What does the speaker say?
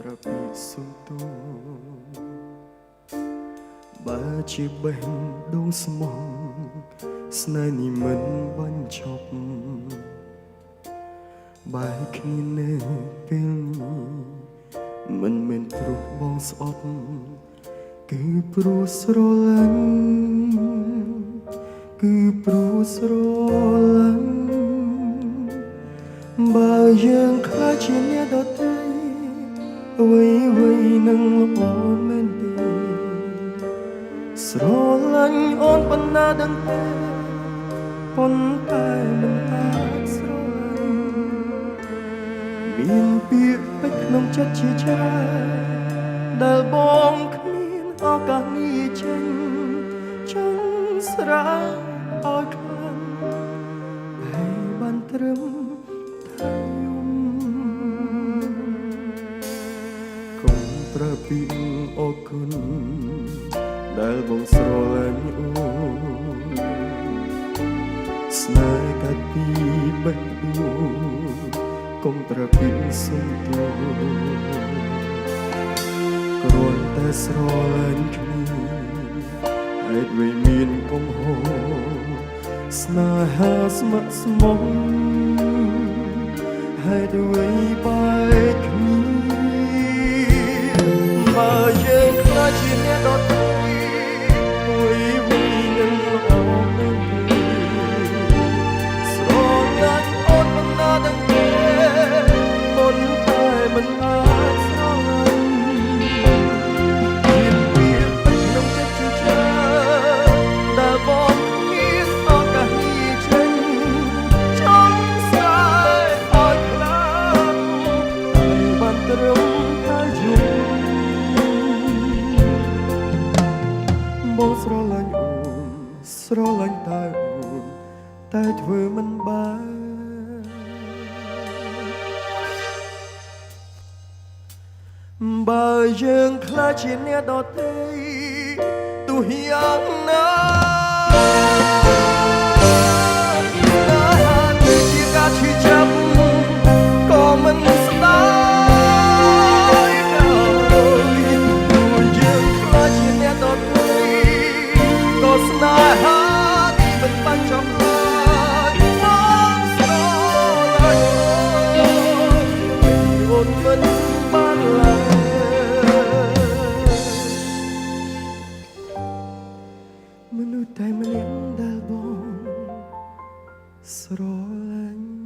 ប្រពីសុំទូបើជាបេះដូងស្មោះស្នេហ៍នេះមិនបញ្ឈប់បែកគ្នានៅពេលនេះមិនមែនព្រោះបងស្អប់គឺព្រោះស្រឡាញ់គឺព្រោះស្រឡាញ់បើយើងខ្លាចជាអ្នកដទៃអ្វីនឹងល្អមែនទេស្រឡាញ់អូនប៉ុណ្ណាដឹងទេប៉ុន្តែមិនអាចស្រឡាញ់មានពាក្យពេចន៍ក្នុងចិត្តជាច្រើនដែលបងគ្មានឱកាសនេះចេញចង់ស្រាវឲ្យខ្លាំងហើយបានត្រឹមថាយំកុំប្រើពាក្យអរគុណដែលបងស្រឡាញ់អូនស្នេហ៍កាត់ពីបេះដូងកុំប្រើពាក្យសុំទោសគ្រាន់តែស្រឡាញ់គ្នាហេតុអ្វីមានកំហុសស្នេហាស្ម័គ្រស្មោះហេតុអ្វីបែកគ្នាបើយើងខ្លាចជាអ្នកដទៃអ្វីនឹងល្អមែនទេស្រឡាញ់អូនប៉ុណ្ណាដឹងទេប៉ុន្តែមិនអាចស្រឡាញ់មានពាក្យពេចន៍ក្នុងចិត្តជាច្រើនដែលបងមានឱកាសនេះចេញចង់ស្រាយឲ្យខ្លាំងហើយបានត្រឹមតែយំបងស្រឡាញ់អូនស្រឡាញ់តែអូនតែធ្វើមិនបានបើយើងខ្លាចជាអ្នកដទៃទោះយ៉ាងណាគឺជាការឈឺចាប់ក៏មិនស្ដាយដោយយើងខ្លាចជាអ្នកដទៃក៏ស្នេហានេះមិនបានចប់ឡើយបងស្រឡាញ់អូនមិនបានឡើយមនុស្សតែម្នាក់ដែលបងស្រឡាញ់